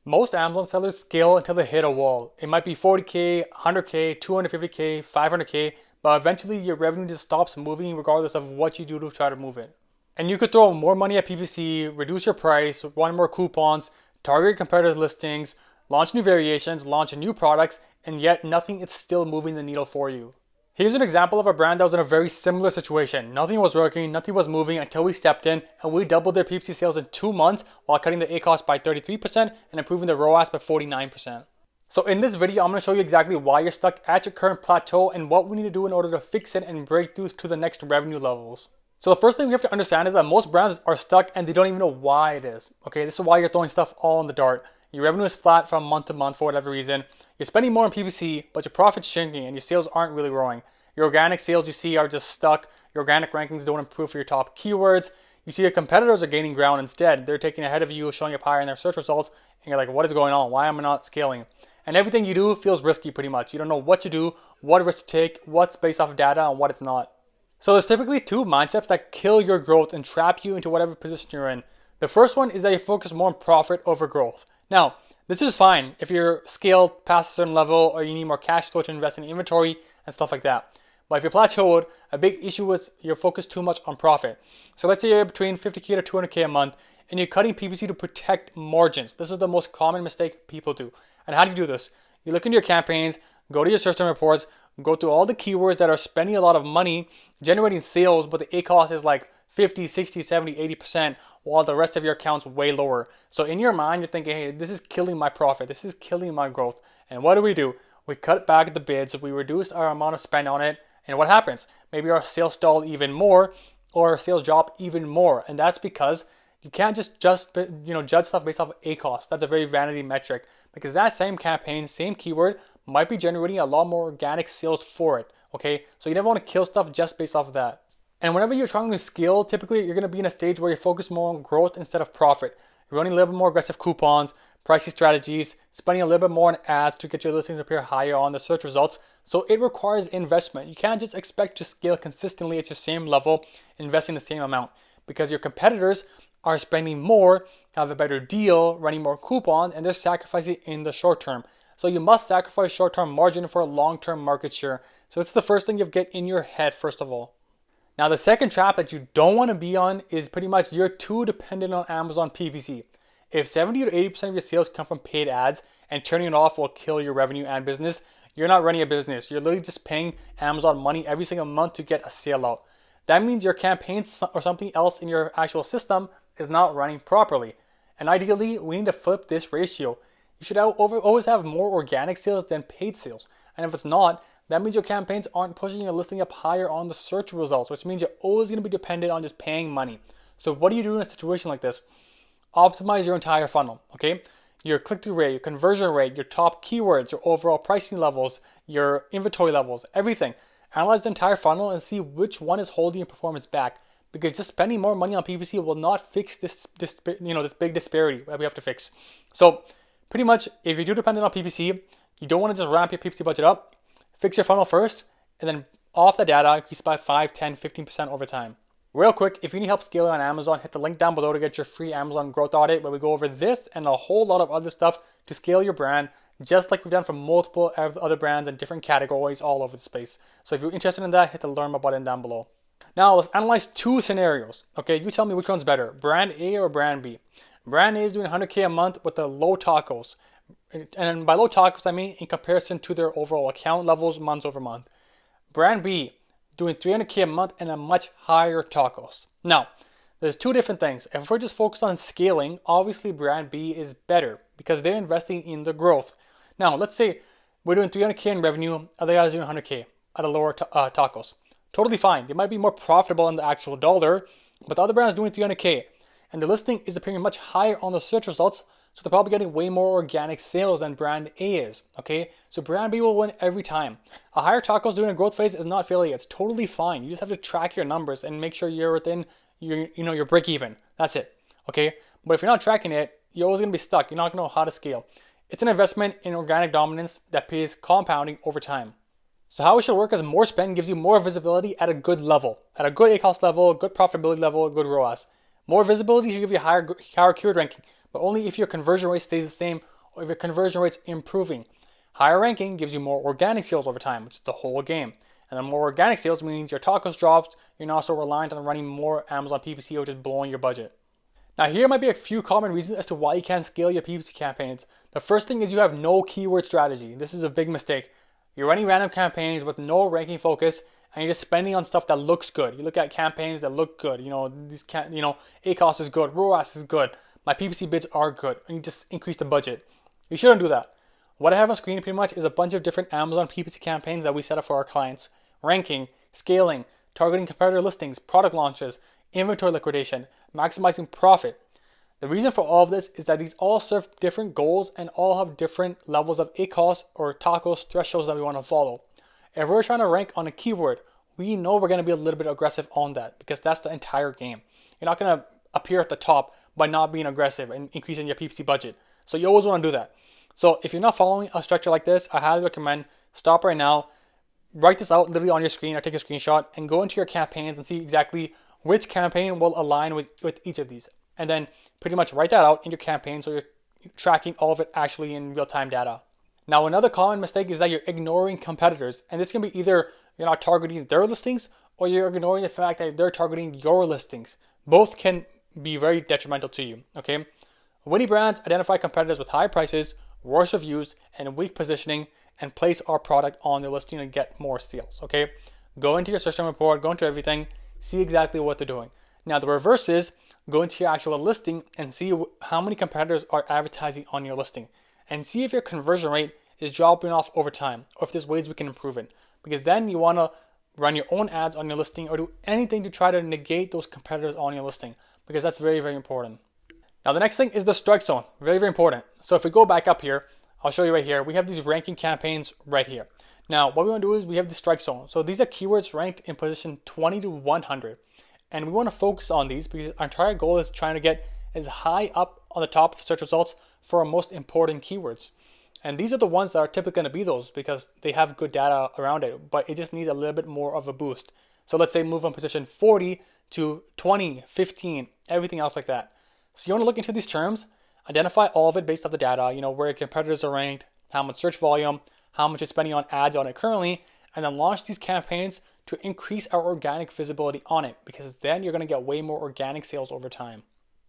Most Amazon sellers scale until they hit a wall. It might be 40K, 100K, 250K, 500K, but eventually your revenue just stops moving regardless of what you do to try to move it. And you could throw more money at PPC, reduce your price, run more coupons, target competitive listings, launch new variations, launch new products, and yet nothing is still moving the needle for you. Here's an example of a brand that was in a very similar situation. Nothing was working, nothing was moving until we stepped in and we doubled their PPC sales in 2 months while cutting the ACoS by 33% and improving the ROAS by 49%. So in this video, I'm going to show you exactly why you're stuck at your current plateau and what we need to do in order to fix it and break through to the next revenue levels. So the first thing we have to understand is that most brands are stuck and they don't even know why it is. Okay, this is why you're throwing stuff all in the dart. Your revenue is flat from month to month for whatever reason. You're spending more on PPC, but your profit's shrinking and your sales aren't really growing. Your organic sales you see are just stuck. Your organic rankings don't improve for your top keywords. You see your competitors are gaining ground instead. They're taking ahead of you, showing up higher in their search results, and you're like, what is going on? Why am I not scaling? And everything you do feels risky pretty much. You don't know what to do, what risk to take, what's based off of data, and what it's not. So there's typically two mindsets that kill your growth and trap you into whatever position you're in. The first one is that you focus more on profit over growth. Now, this is fine if you're scaled past a certain level or you need more cash flow to invest in inventory and stuff like that. But if you're plateaued, a big issue is you're focused too much on profit. So let's say you're between 50K to 200K a month and you're cutting PPC to protect margins. This is the most common mistake people do. And how do you do this? You look into your campaigns, go to your search term reports, go through all the keywords that are spending a lot of money generating sales, but the ACoS is like 50, 60, 70, 80%, while the rest of your account's way lower. So in your mind, you're thinking, hey, this is killing my profit. This is killing my growth. And what do? We cut back the bids. We reduce our amount of spend on it. And what happens? Maybe our sales stall even more or our sales drop even more. And that's because you can't just judge stuff based off of ACoS. That's a very vanity metric because that same campaign, same keyword might be generating a lot more organic sales for it. Okay, so you never want to kill stuff just based off of that. And whenever you're trying to scale, typically you're going to be in a stage where you focus more on growth instead of profit. You're running a little bit more aggressive coupons, pricing strategies, spending a little bit more on ads to get your listings to appear higher on the search results. So it requires investment. You can't just expect to scale consistently at your same level, investing the same amount because your competitors are spending more, have a better deal, running more coupons, and they're sacrificing in the short term. So you must sacrifice short-term margin for a long-term market share. So it's the first thing you have to get in your head first of all. Now the second trap that you don't want to be on is pretty much you're too dependent on Amazon PPC. If 70 to 80% of your sales come from paid ads and turning it off will kill your revenue and business, you're not running a business. You're literally just paying Amazon money every single month to get a sale out. That means your campaigns or something else in your actual system is not running properly. And ideally, we need to flip this ratio. You should always have more organic sales than paid sales. And if it's not, that means your campaigns aren't pushing your listing up higher on the search results, which means you're always going to be dependent on just paying money. So what do you do in a situation like this? Optimize your entire funnel, okay? Your click-through rate, your conversion rate, your top keywords, your overall pricing levels, your inventory levels, everything. Analyze the entire funnel and see which one is holding your performance back. Because just spending more money on PPC will not fix this big disparity that we have to fix. So pretty much, if you're too dependent on PPC, you don't want to just ramp your PPC budget up. Fix your funnel first, and then off the data, increase by 5, 10, 15% over time. Real quick, if you need help scaling on Amazon, hit the link down below to get your free Amazon growth audit where we go over this and a whole lot of other stuff to scale your brand, just like we've done for multiple other brands and different categories all over the space. So if you're interested in that, hit the learn more button down below. Now let's analyze two scenarios. Okay, you tell me which one's better, brand A or brand B. Brand A is doing 100K a month with the low tacos. And by low tacos, I mean in comparison to their overall account levels month over month. Brand B doing 300K a month and a much higher tacos. Now, there's two different things. If we're just focused on scaling, obviously brand B is better because they're investing in the growth. Now, let's say we're doing 300K in revenue, other guys doing 100K at a lower tacos. Totally fine. They might be more profitable in the actual dollar, but the other brand is doing 300K and the listing is appearing much higher on the search results, so they're probably getting way more organic sales than brand A is, okay? So brand B will win every time. A higher tacos during a growth phase is not failure. It's totally fine. You just have to track your numbers and make sure you're within your break even. That's it, okay? But if you're not tracking it, you're always gonna be stuck. You're not gonna know how to scale. It's an investment in organic dominance that pays compounding over time. So how it should work is more spend gives you more visibility at a good level, at a good ACoS level, good profitability level, good ROAS. More visibility should give you higher keyword ranking, but only if your conversion rate stays the same or if your conversion rate's improving. Higher ranking gives you more organic sales over time, which is the whole game. And then more organic sales means your tacos drops, you're not so reliant on running more Amazon PPC or just blowing your budget. Now here might be a few common reasons as to why you can't scale your PPC campaigns. The first thing is you have no keyword strategy. This is a big mistake. You're running random campaigns with no ranking focus, and you're just spending on stuff that looks good. You look at campaigns that look good. ACOS is good, ROAS is good, my PPC bids are good, and you just increase the budget. You shouldn't do that. What I have on screen pretty much is a bunch of different Amazon PPC campaigns that we set up for our clients. Ranking, scaling, targeting competitor listings, product launches, inventory liquidation, maximizing profit. The reason for all of this is that these all serve different goals and all have different levels of ACOS or tacos thresholds that we want to follow. If we're trying to rank on a keyword, we know we're going to be a little bit aggressive on that because that's the entire game. You're not going to appear at the top by not being aggressive and increasing your PPC budget. So you always want to do that. So if you're not following a structure like this, I highly recommend stop right now, write this out literally on your screen or take a screenshot and go into your campaigns and see exactly which campaign will align with each of these. And then pretty much write that out in your campaign so you're tracking all of it actually in real-time data. Now, another common mistake is that you're ignoring competitors. And this can be either you're not targeting their listings or you're ignoring the fact that they're targeting your listings. Both can be very detrimental to you, okay? Winning brands identify competitors with high prices, worse reviews, and weak positioning and place our product on their listing and get more sales, okay? Go into your search term report, go into everything, see exactly what they're doing. Now, the reverse is go into your actual listing and see how many competitors are advertising on your listing and see if your conversion rate is dropping off over time or if there's ways we can improve it. Because then you want to run your own ads on your listing or do anything to try to negate those competitors on your listing because that's very, very important. Now, the next thing is the strike zone. Very, very important. So if we go back up here, I'll show you right here. We have these ranking campaigns right here. Now, what we want to do is we have the strike zone. So these are keywords ranked in position 20 to 100. And we want to focus on these because our entire goal is trying to get as high up on the top of search results for our most important keywords. And these are the ones that are typically going to be those because they have good data around it, but it just needs a little bit more of a boost. So let's say move from position 40 to 20, 15, everything else like that. So you want to look into these terms, identify all of it based off the data, where your competitors are ranked, how much search volume, how much you're spending on ads on it currently, and then launch these campaigns to increase our organic visibility on it because then you're going to get way more organic sales over time.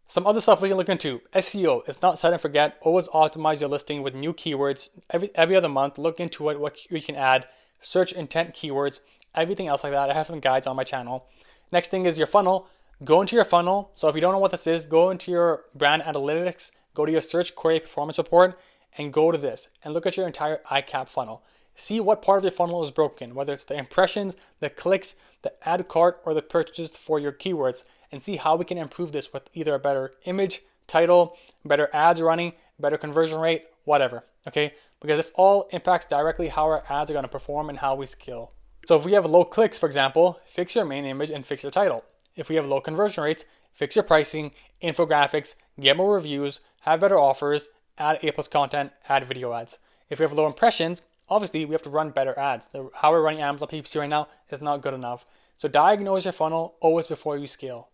Some other stuff we can look into. SEO, it's not set and forget. Always optimize your listing with new keywords every other month. Look into it, what you can add, search intent keywords, everything else like that. I have some guides on my channel. Next thing is your funnel. Go into your funnel. So if you don't know what this is, go into your brand analytics, go to your search query performance report and go to this and look at your entire ICAP funnel. See what part of your funnel is broken, whether it's the impressions, the clicks, the ad cart, or the purchases for your keywords, and see how we can improve this with either a better image, title, better ads running, better conversion rate, whatever, okay? Because this all impacts directly how our ads are gonna perform and how we scale. So if we have low clicks, for example, fix your main image and fix your title. If we have low conversion rates, fix your pricing, infographics, get more reviews, have better offers, add A+ content, add video ads. If we have low impressions, obviously we have to run better ads. How we're running Amazon PPC right now is not good enough. So diagnose your funnel always before you scale.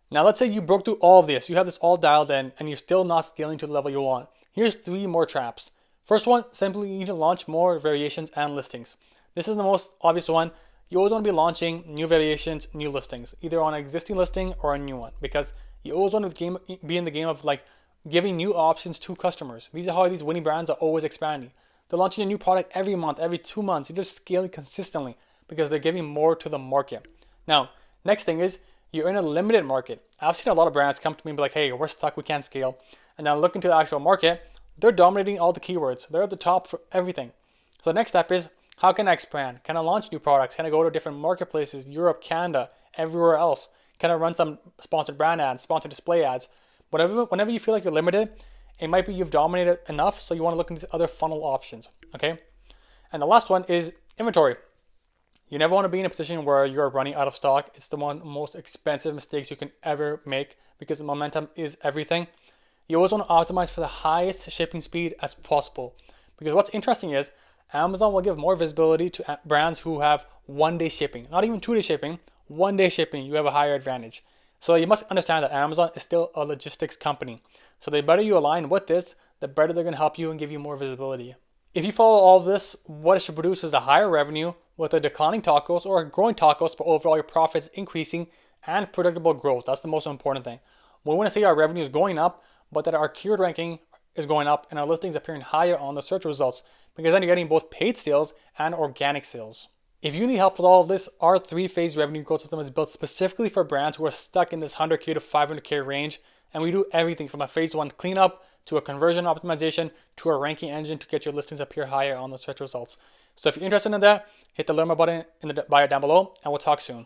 Now let's say you broke through all of this, you have this all dialed in and you're still not scaling to the level you want. Here's 3 more traps. First one, simply you need to launch more variations and listings. This is the most obvious one. You always want to be launching new variations, new listings, either on an existing listing or a new one, because you always want to be in the game of like giving new options to customers. These are how these winning brands are always expanding. They're launching a new product every month, every 2 months. You're just scaling consistently because they're giving more to the market. Now, next thing is you're in a limited market. I've seen a lot of brands come to me and be like, hey, we're stuck, we can't scale. And then look into the actual market, they're dominating all the keywords. They're at the top for everything. So the next step is, how can I expand? Can I launch new products? Can I go to different marketplaces, Europe, Canada, everywhere else? Can I run some sponsored brand ads, sponsored display ads? Whenever you feel like you're limited, it might be you've dominated enough, so you want to look into other funnel options, okay? And the last one is inventory. You never want to be in a position where you're running out of stock. It's the most expensive mistakes you can ever make because the momentum is everything. You always want to optimize for the highest shipping speed as possible. Because what's interesting is Amazon will give more visibility to brands who have 1-day shipping, not even 2-day shipping, 1-day shipping. You have a higher advantage. So you must understand that Amazon is still a logistics company. So the better you align with this, the better they're going to help you and give you more visibility. If you follow all of this, what it should produce is a higher revenue with a declining top cost or a growing top cost, but overall your profits increasing and predictable growth. That's the most important thing. We want to see our revenue is going up, but that our keyword ranking is going up and our listings appearing higher on the search results, because then you're getting both paid sales and organic sales. If you need help with all of this, our 3-phase revenue growth system is built specifically for brands who are stuck in this 100K to 500K range, and we do everything from a phase 1 cleanup to a conversion optimization to a ranking engine to get your listings appear higher on the search results. So if you're interested in that, hit the learn more button in the bio down below, and we'll talk soon.